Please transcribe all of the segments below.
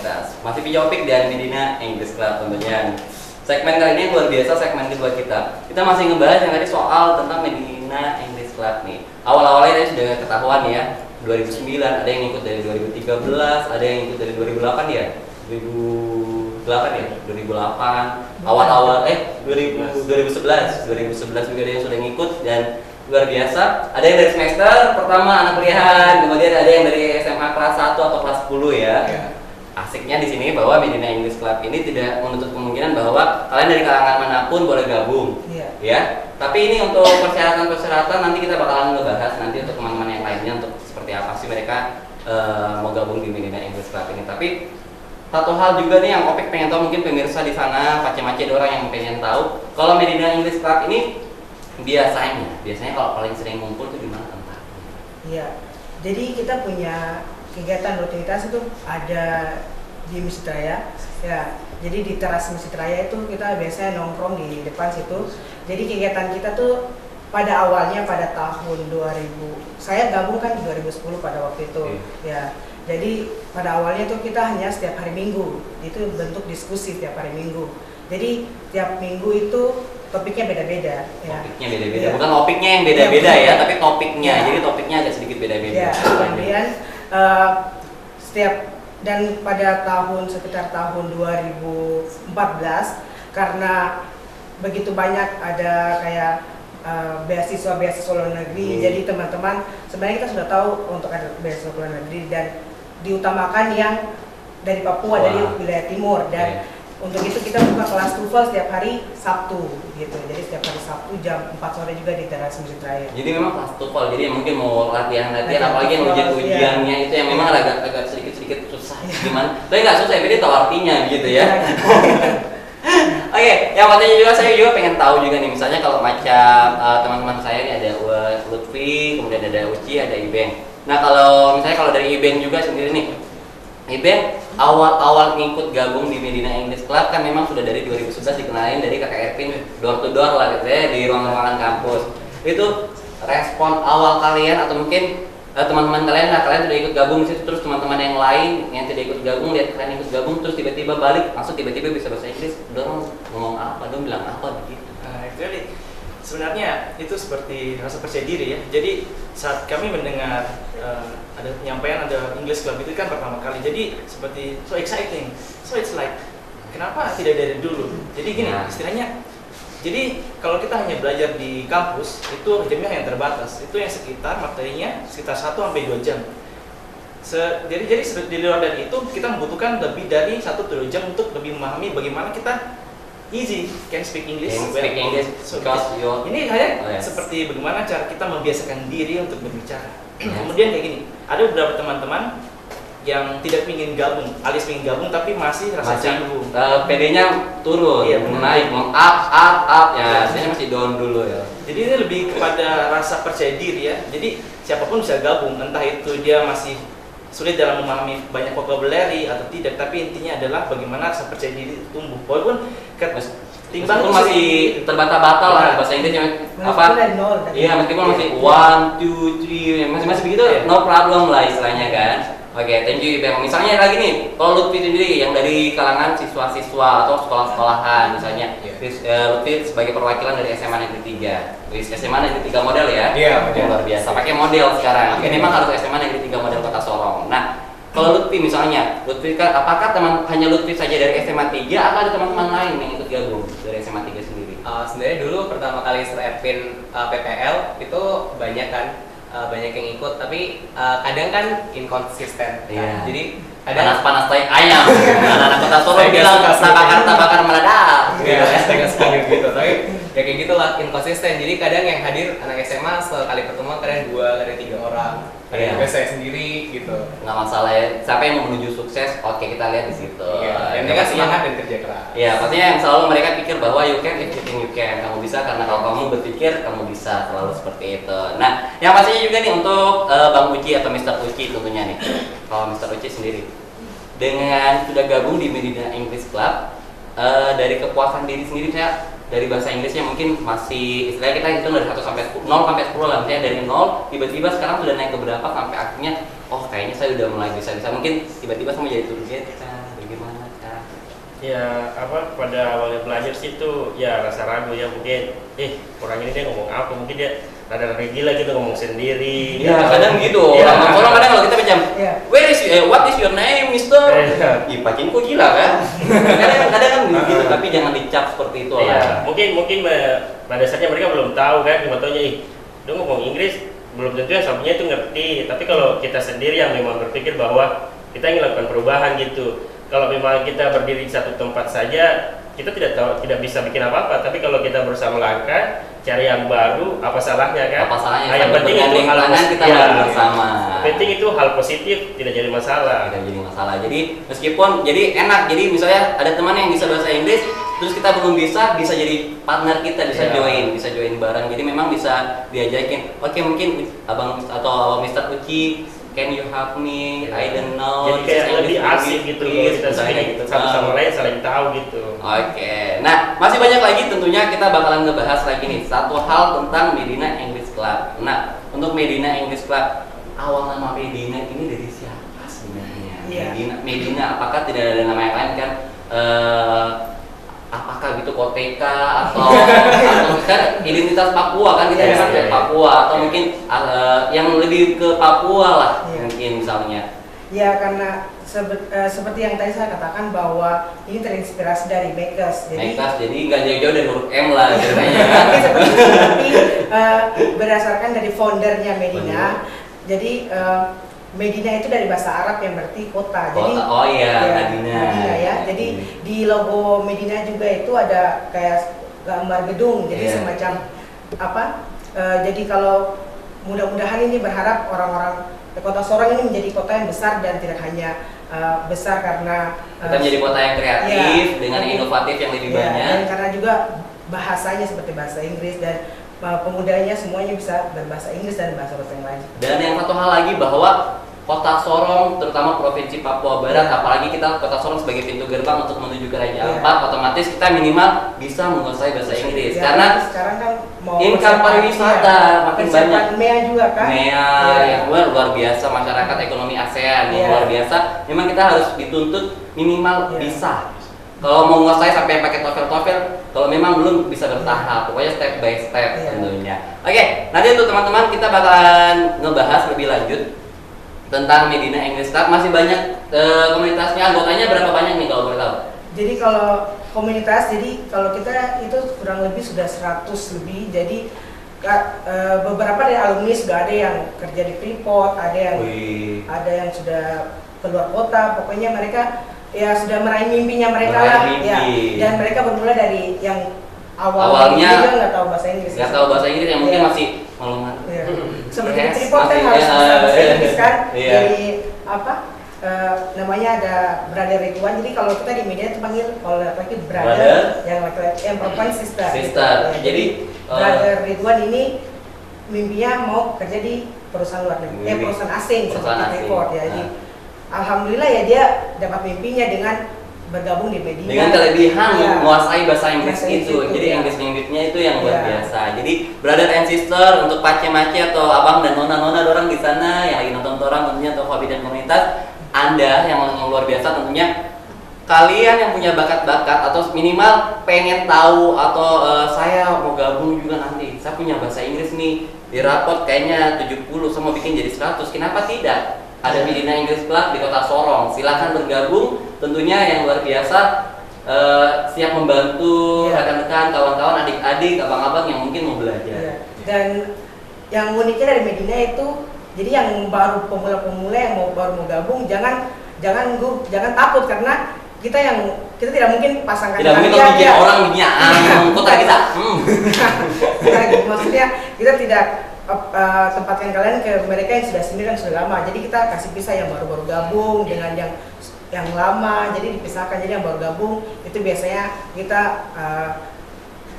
komunitas. Masih Pijopik dan Medina English Club tentunya. Segmen kali ini luar biasa, segmen kedua kita. Kita masih ngebahas yang tadi soal tentang Medina English Club nih. Awal-awalnya tadi sudah ketahuan ya, 2009 ada yang ikut dari 2013, ada yang ikut dari 2008 ya. 2008 ya, 2008 awal-awal 2011 juga ada yang sudah ngikut dan luar biasa. Ada yang dari semester pertama anak kuliahan, kemudian ada yang dari SMA kelas 1 atau kelas 10 ya. Asiknya di sini bahwa Medina English Club ini tidak menutup kemungkinan bahwa kalian dari kalangan manapun boleh gabung. Ya. Tapi ini untuk persyaratan nanti kita bakalan ngebahas nanti untuk teman-teman yang lainnya untuk seperti apa sih mereka mau gabung di Medina English Club ini. Tapi satu hal juga nih yang Opik pengen tahu, mungkin pemirsa di sana pace-mace ada orang yang pengen tahu kalau Medina English Club ini biasanya kalau paling sering ngumpul itu di mana tempatnya? Iya. Jadi kita punya kegiatan rutinitas itu ada di Masjid Raya. Ya. Jadi di teras Masjid Raya itu kita biasanya nongkrong di depan situ. Jadi kegiatan kita tuh pada awalnya pada tahun 2000. Saya gabung kan di 2010 pada waktu itu. Ya. Jadi pada awalnya tuh kita hanya setiap hari Minggu, itu bentuk diskusi setiap hari Minggu. Jadi tiap minggu itu topiknya beda-beda. Topiknya beda-beda, bukan topiknya yang beda-beda ya, tapi topiknya. Jadi topiknya agak sedikit beda-beda. Ya, kemudian setiap dan pada sekitar tahun 2014 karena begitu banyak ada kayak beasiswa luar negeri, jadi teman-teman sebenarnya kita sudah tahu untuk ada beasiswa luar negeri dan diutamakan yang dari Papua, dari wilayah timur dan untuk itu kita buka kelas TOEFL setiap hari Sabtu gitu. Jadi setiap hari Sabtu jam 4 sore juga di teras Masjid Raya. Jadi memang kelas TOEFL, jadi mungkin mau latihan apalagi yang ujiannya itu yang memang agak sedikit susah gimana. Tapi nggak susah, tapi dia tahu artinya gitu ya. Oke, yang pastinya juga saya juga pengen tahu juga nih, misalnya kalau macam teman-teman saya nih ada Lutfi, kemudian ada Uci, ada Ibeng. Nah kalau dari Ibeng juga sendiri nih, Ibeng awal ngikut gabung di Medina English Club kan memang sudah dari 2011 dikenalin dari kakak Ervin door to door lah gitu ya di ruang-ruangan kampus. Itu respon awal kalian atau mungkin teman-teman kalian sudah ikut gabung di situ, terus teman-teman yang lain yang tidak ikut gabung lihat kalian ikut gabung terus tiba-tiba balik langsung tiba-tiba bisa bahasa Inggris, dong ngomong apa, dong bilang apa begitu. Nah, itu sebenarnya itu seperti rasa percaya diri ya. Jadi saat kami mendengar ada penyampaian ada English Club itu kan pertama kali, jadi seperti so exciting, so it's like kenapa tidak dari dulu. Jadi gini istilahnya, jadi kalau kita hanya belajar di kampus itu jamnya yang terbatas, itu yang sekitar materinya sekitar 1-2 jam. Jadi di luar dari itu kita membutuhkan lebih dari 1-2 jam untuk lebih memahami bagaimana kita can speak English. Ini kayak seperti bagaimana cara kita membiasakan diri untuk berbicara. Kemudian kayak gini, ada beberapa teman-teman yang tidak ingin gabung, alias ingin gabung tapi masih rasa canggung. PD-nya turun, naik, up ya, saya masih down dulu ya. Jadi ini lebih kepada rasa percaya diri ya. Jadi siapapun bisa gabung, entah itu dia masih sulit dalam memahami banyak vocabulary atau tidak, tapi intinya adalah bagaimana rasa percaya diri tumbuh. Walaupun timbang masih terbata-bata lah bahasa Inggrisnya apa? Iya, meskipun masih 1, 2, 3 masih begitu, no problem lah istilahnya kan. Oke, thank you Ibeng. Misalnya lagi nih, kalau Lutfi sendiri yang dari kalangan siswa-siswa atau sekolah-sekolahan misalnya, Lutfi sebagai perwakilan dari SMA Negeri 3. SMA Negeri 3 model ya? Iya, luar biasa. Pakai model sekarang. Ini memang harus SMA Negeri 3 model Kota Sorong. Nah, kalau Lutfi misalnya, apakah hanya Lutfi saja dari SMA 3 atau ada teman-teman lain yang ikut gabung dari SMA 3 sendiri? Sebenarnya dulu pertama kali Ervin PPL itu banyak kan. Banyak yang ikut, tapi kadang kan inkonsisten. Jadi panas-panas tai ayam. Anak-anak Kota Sorong bilang tabakar meledak. Gitu. Tapi ya kayak gitulah, inkonsisten. Jadi kadang yang hadir anak SMA sekali pertemuan kadang 2, kadang 3 orang. Kadang saya sendiri gitu. Nggak masalah ya. Siapa yang mau menuju sukses, oke kita lihat di situ. Yang mereka semangat dan kerja keras. Iya, pastinya yang selalu mereka pikir bahwa you can everything you can. Kamu bisa karena kalau kamu berpikir kamu bisa, selalu seperti itu. Nah, yang pastinya juga nih untuk Bang Uci atau Mr. Uci tentunya nih. Kalau Mr. Uci sendiri dengan sudah gabung di Medina English Club, dari kepuasan diri sendiri saya dari bahasa Inggrisnya mungkin masih istilahnya kita hitung dari 1 sampai 10, 0 sampai 10 lah, misalnya dari 0 tiba-tiba sekarang sudah naik ke berapa sampai akhirnya oh kayaknya saya udah mulai bisa mungkin tiba-tiba sama jadi tour guide kah, bagaimana kah? Ya pada awalnya belajar sih itu ya rasa ragu ya, mungkin orang ini dia ngomong apa, mungkin dia rada gila gitu ngomong sendiri. Iya, kadang gitu. Iya. Orang kadang kalau kita pinjam, Iya. what is your name, Mister? Ih, pacing kok gila kan? Kadang kan gitu, tapi jangan dicap seperti itu Iya, lah. mungkin pada dasarnya mereka belum tahu kan, cuma taunya dia ngomong Inggris, belum tentu yang sampingnya itu ngerti. Tapi kalau kita sendiri yang memang berpikir bahwa kita ingin lakukan perubahan gitu, kalau memang kita berdiri di satu tempat saja, kita tidak bisa bikin apa-apa. Tapi kalau kita bersama langkah, cari yang baru, apa salahnya kan? Apa salahnya? Yang penting itu hal tangan kita ya, maju bersama. penting itu hal positif, tidak jadi masalah. Tidak jadi masalah. Jadi meskipun jadi enak. Jadi misalnya ada teman yang bisa bahasa Inggris, terus kita belum bisa jadi partner kita, bisa join bareng. Jadi memang bisa diajakin. Oke, mungkin abang atau Mister Uci, can you help me? I don't know. Jadi kayak lebih asik gitu loh, kita gitu. satu sama lain saling tahu gitu. Oke, nah masih banyak lagi tentunya kita bakalan ngebahas lagi nih satu hal tentang Medina English Club. Nah, untuk Medina English Club, awal nama Medina ini dari siapa sebenarnya? Iya. Medina, apakah tidak ada nama yang lain kan? Apakah gitu Koteka atau kan identitas Papua kan kita bilang kayak Papua atau mungkin yang lebih ke Papua lah mungkin misalnya. Ya karena seperti yang tadi saya katakan bahwa ini terinspirasi dari Makers. Jadi nggak jauh-jauh dari huruf M lah ceritanya kan. Tapi berdasarkan dari foundernya Medina. Jadi Medina itu dari bahasa Arab yang berarti kota. Jadi oh iya, Medina ya. Jadi di logo Medina juga itu ada kayak gambar gedung. Jadi semacam apa? Jadi kalau mudah-mudahan ini berharap orang-orang Kota Sorong ini menjadi kota yang besar dan tidak hanya besar karena kita menjadi kota yang kreatif dengan inovatif yang lebih banyak. Dan karena juga bahasanya seperti bahasa Inggris dan pemudanya semuanya bisa berbahasa Inggris dan bahasa-bahasa yang lain. Dan yang satu hal lagi bahwa Kota Sorong, terutama Provinsi Papua Barat, apalagi kita Kota Sorong sebagai pintu gerbang untuk menuju ke Raja Ampat, otomatis kita minimal bisa menguasai bahasa Inggris. Karena sekarang kan mau income pariwisata makin banyak. MEA juga kan? MEA yang luar biasa, masyarakat ekonomi ASEAN yang luar biasa. Memang kita harus dituntut minimal bisa. Kalau mau menguasai sampai pakai TOEFL, kalau memang belum bisa bertahap, pokoknya step by step tentunya. Oke, nanti untuk teman-teman kita bakalan ngebahas lebih lanjut tentang Medina English Club. Masih banyak komunitasnya, anggotanya berapa banyak nih kalau boleh tahu? Jadi kalau komunitas, kalau kita itu kurang lebih sudah 100 lebih. Jadi beberapa dari alumni sudah ada yang kerja di Freeport, ada yang sudah keluar kota. Pokoknya mereka ya sudah meraih mimpinya mereka lah. Ya. Dan mereka bermula dari yang awalnya juga nggak tahu bahasa Inggris. Nggak tahu bahasa Inggris yang mungkin masih malu-malu. Seperti di Freeport kan harus bisa bahasa Inggris kan. Dari apa? Namanya ada Brother Ridwan. Jadi kalau kita di media itu panggil kalau laki-laki brother, yang laki-laki yang perempuan sister. Jadi Brother Ridwan ini mimpinya mau kerja di perusahaan luar negeri, perusahaan asing seperti Freeport ya. Jadi alhamdulillah ya dia dapat mimpinya dengan bergabung di Medina dengan kelebihan menguasai bahasa Inggris itu. Jadi Inggrisnya itu yang luar biasa. Jadi brother and sister untuk pace-mace atau abang dan nona-nona orang di sana yang lagi nonton orang tentunya atau hobi dan komunitas, Anda yang luar biasa tentunya kalian yang punya bakat-bakat atau minimal pengen tahu atau saya mau gabung juga nanti. Saya punya bahasa Inggris nih, di raport kayaknya 70, saya mau bikin jadi 100. Kenapa tidak? Ada Medina English Club di Kota Sorong. Silakan bergabung. Tentunya yang luar biasa siap membantu rekan-rekan, kawan-kawan, adik-adik, abang-abang yang mungkin mau belajar. Dan yang uniknya dari Medina itu, jadi yang baru pemula-pemula yang baru mau gabung jangan takut karena kita tidak mungkin pasangkan tidak mungkin bikin orang bikin kota kita. Maksudnya kita tidak tempatkan kalian ke mereka yang sudah sendiri dan sudah lama. Jadi kita kasih pisah yang baru-baru gabung dengan yang lama. Jadi dipisahkan. Jadi yang baru gabung itu biasanya kita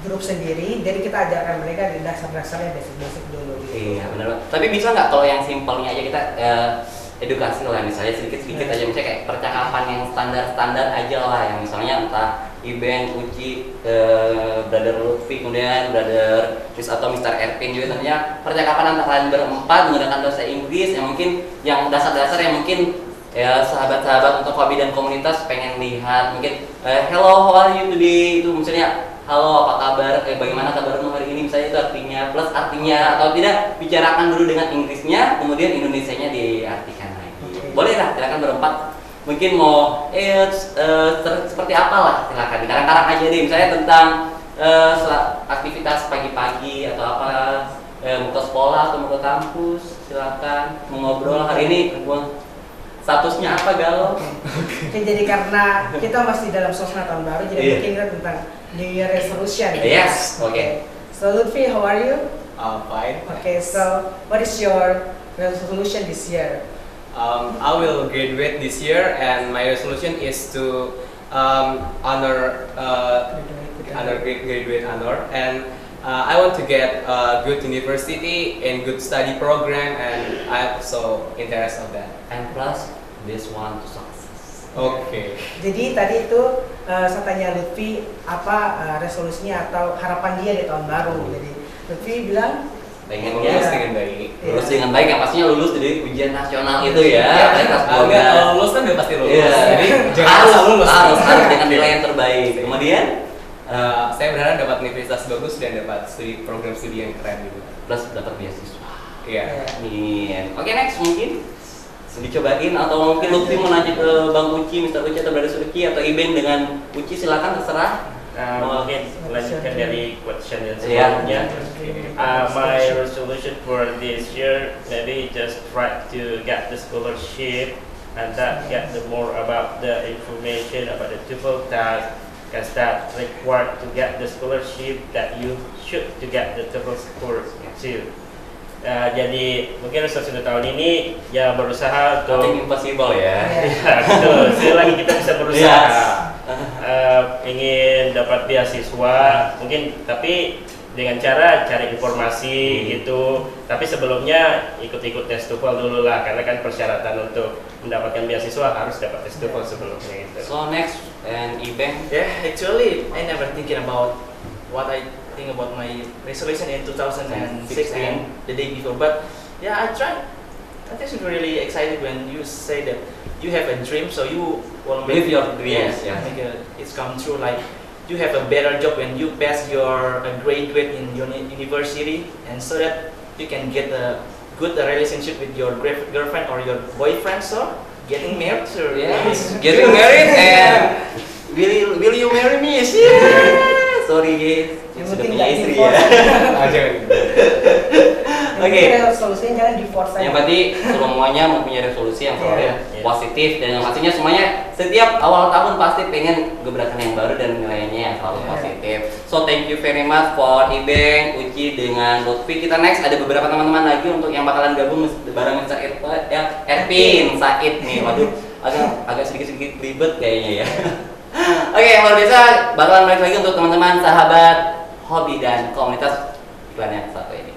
grup sendiri. Jadi kita ajarkan mereka di dasar-dasarnya, basic-basic dulu. Iya benar. Tapi bisa nggak kalau yang simpelnya aja kita edukasi lah, misalnya sedikit-sedikit aja, misalnya kayak percakapan yang standar-standar aja lah, yang misalnya entah Iben, Uci, Brother Lutfi, kemudian Brother Chris atau Mr. Erpin juga, tentunya percakapan antara kalian berempat menggunakan bahasa Inggris yang mungkin yang dasar-dasar yang mungkin ya sahabat-sahabat untuk hobi dan komunitas pengen lihat, mungkin hello, how are you today, itu misalnya halo apa kabar, bagaimana kabarmu hari ini, misalnya itu artinya, plus artinya atau tidak, bicarakan dulu dengan Inggrisnya, kemudian Indonesianya diartikan lagi. Boleh lah, silakan berempat. Mungkin mau seperti apa lah, silakan dikarang-karang aja deh, misalnya tentang aktivitas pagi-pagi atau apa, mau ke sekolah atau mau ke kampus, silakan mau ngobrol hari ini. Statusnya apa galau? Oke, jadi karena kita masih dalam suasana tahun baru, jadi mungkin kita tentang New Year resolution. Yes, okay. So Lutfi, how are you? Fine. Okay, so what is your resolution this year? I will graduate this year, and my resolution is to honor graduate honor, and I want to get a good university and good study program, and I also interest of that. And plus this one to success. Oke. Jadi tadi itu saya tanya Lutfi apa resolusinya atau harapan dia di tahun baru. Jadi Lutfi bilang Pengen Lulus ya, dengan baik. lulus dengan baik, yang pastinya lulus dari ujian nasional itu ya. Kelas Enggak, 12. kalau lulus kan udah pasti lulus. Iya. Jadi jangan harus asal lulus. harus dengan nilai yang terbaik. Kemudian Saya berharap dapat universitas bagus dan dapat program studi yang keren juga. plus dapat beasiswa. Iya. Amin. Oke, next mungkin dicobain atau mungkin Lutfi mau nanya ke Bang Uci, Mr. Uci atau Brother Suki atau Iben dengan Uci, silakan terserah. Mungkin lanjutkan dari question yang Iya. sebelumnya. My resolution for this year maybe just try to get the scholarship and that get the more about the information about the TOEFL test, because that required to get the scholarship that you should to get the TOEFL score too. Jadi mungkin resolusi tahun ini ya berusaha untuk Nothing impossible ya. ya betul, sekali lagi kita bisa berusaha. Yes. Ingin dapat beasiswa mungkin, tapi dengan cara cari informasi gitu, tapi sebelumnya ikut-ikut tes TOEFL dulu lah, karena kan persyaratan untuk mendapatkan beasiswa harus dapat tes TOEFL sebelumnya gitu. So next and Iben. Yeah, actually, I never thinking about what I think about my resolution in 2016, the day before. But yeah, I tried. I think it's really excited when you say that you have a dream, so you will Live your dreams, yes, yeah. make it's come true. Like you have a better job when you pass your graduate in your university, and so that you can get a good relationship with your girlfriend or your boyfriend. So getting married, so Yes, getting married and will you marry me? Yes. Sorry guys, yang sudah penting punya nggak istri divorce. ya. Aja. Oke. Resolusinya jangan divorce aja. Yang berarti semuanya mempunyai resolusi yang selalu Iya. positif, dan yang pastinya semuanya setiap awal tahun pasti pengen gebrakan yang baru dan nilainya yang selalu positif. So thank you very much for Ibeng, Uci dengan Lutfi. Kita next ada beberapa teman-teman lagi untuk yang bakalan gabung bareng Mr. Erpin, Said nih. Waduh, agak sedikit ribet kayaknya ya. Oke, yang luar biasa bakalan balik lagi untuk teman-teman sahabat hobi dan komunitas iklan yang satu ini.